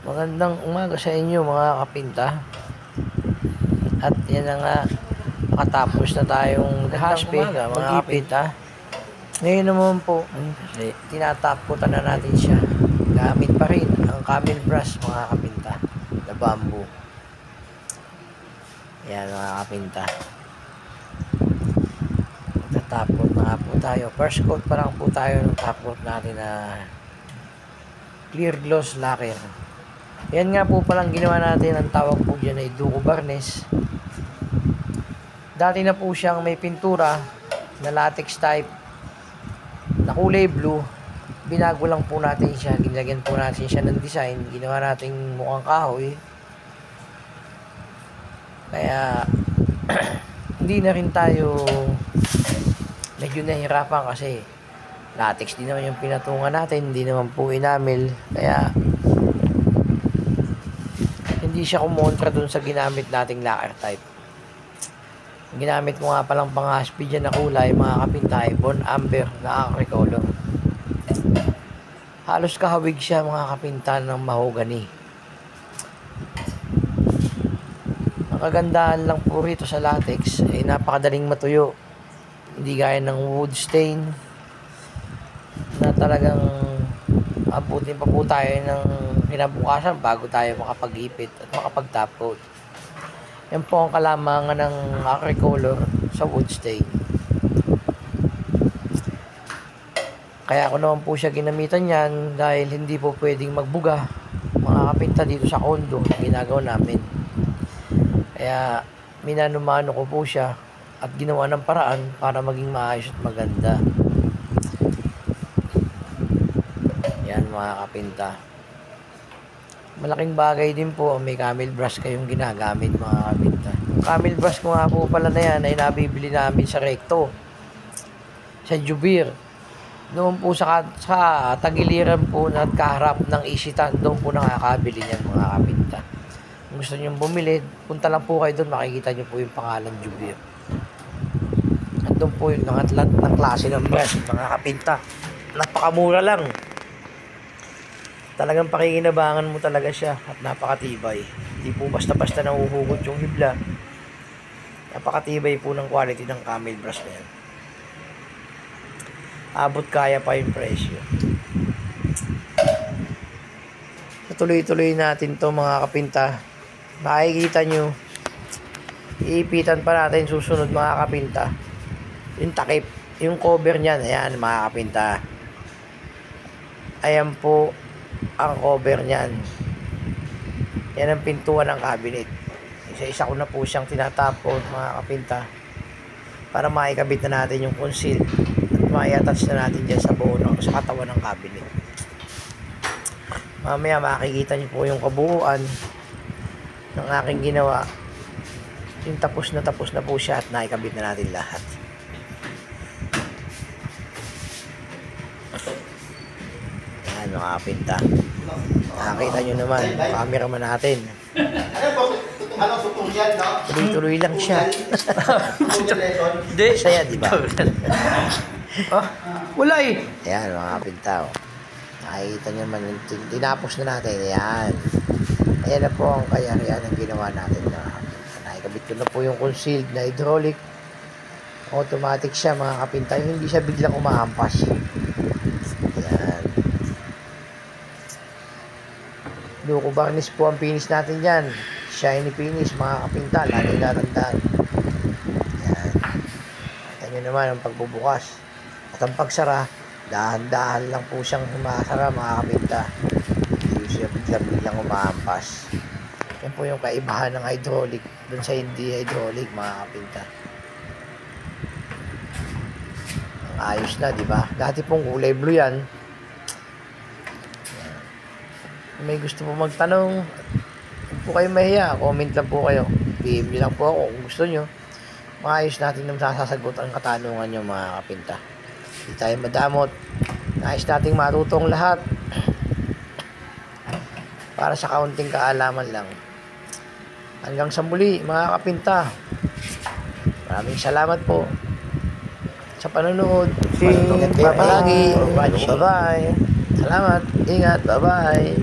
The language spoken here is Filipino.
Magandang umaga sa inyo mga kapinta. At yan na nga, makatapos na tayong haspe mga kapinta. Ngayon naman po, tinataputan na natin siya. Gamit pa rin ang camel brush mga kapinta na bamboo. Yan mga kapinta. Tatapot na po tayo. First coat pa lang po tayo ng tapot natin na clear gloss lacquer. Yan nga po palang ginawa natin. Ang tawag po dyan ay Duco Varnish. Dati na po siyang may pintura na latex type na kulay blue. Binago lang po natin siya. Ginagyan po natin siya ng design. Ginawa natin mukhang kahoy. Kaya hindi na rin tayo medyo nahirapan kasi latex din naman yung pinatungan natin. Hindi naman po enamel. Kaya hindi siya kumontra dun sa ginamit nating lacquer type. Ginamit ko nga palang pang-haspi dyan na kulay mga kapinta ay Bon Amber na acry color. Halos kahawig siya mga kapinta ng mahogany. Ang kagandahan lang po rito sa latex ay napakadaling matuyo. Hindi gaya ng wood stain na talagang abutin pa po tayo ng kinabukasan bago tayo makapag-ipit at makapag-top coat. Yan po ang kalamangan ng acry color sa wood stain. Kaya ako naman po siya ginamitan yan dahil hindi po pwedeng magbuga mga kapinta dito sa condo na ginagawa namin. Kaya minanumano ko po siya at ginawa ng paraan para maging maayos at maganda. Yan mga kapinta. Malaking bagay din po may camel brush kayong ginagamit mga kapinta. Yung camel brush ko nga po pala na yan ay nabibili namin sa Recto, sa Jubir. Doon po sa tagiliran po na kaharap ng Isitan, doon po nakakabili niyan mga kapinta. Kung gusto nyo bumili, punta lang po kayo doon, makikita nyo po yung pangalan Jubir. At doon po yung lahat ng klase ng brush mga kapinta. Napakamura lang. Talagang pakikinabangan mo talaga siya at napakatibay. Hindi po basta-basta nahuhugot yung hibla. Napakatibay po ng quality ng camel brush na yan. Abot kaya pa yung presyo. Tuloy-tuloy natin to mga kapinta. Makikita nyo, iipitan pa natin susunod mga kapinta. Yung takip, yung cover niyan, ayan mga kapinta. Ayan po ang cover niyan. Yan ang pintuan ng cabinet. Isa-isa ko na po siyang tinatapon mga kapinta para maikabit na natin yung conceal at mai-attach na natin dyan sa buo sa katawan ng cabinet. Mamaya makikita niyo po yung kabuuan ng aking ginawa. Yung tapos na po siya at naikabit na natin lahat. Yan mga kapinta. Nakakita nyo naman, cameraman natin. Tuloy-tuloy lang siya. Hindi. Saya, di ba? Wala eh. Ayan, mga kapinta. Oh. Nakikita nyo naman, tinapos na natin. Ayan. Ayan na po ang kayarihan ng ginawa natin. Nakikabit ko na po yung concealed na hydraulic. Automatic siya, mga kapinta. Hindi siya biglang umahampas. Ayan. Duco Varnish po ang finish natin dyan. Shiny finish mga kapinta. Lagi natandaan. Yan. Kita nyo naman ang pagbubukas. At ang pagsara, dahan-dahan lang po siyang humasara mga kapinta. Hindi siya biglang umahampas. Yan po yung kaibahan ng hydraulic dun sa hindi hydraulic mga kapinta. Ang ayos na, di ba? Dati pong kulay blue yan. May gusto po magtanong, huwag po kayo mahiya, comment lang po kayo, PM nyo lang po ako kung gusto nyo. Maayos natin nang sasagot ang katanungan nyo mga kapinta. Hindi tayo madamot. Nais nating matutong lahat para sa kaunting kaalaman lang. Hanggang sa muli mga kapinta. Maraming salamat po sa panonood. Ingat kayo palagi. Bye-bye. Salamat. Ingat. Bye-bye.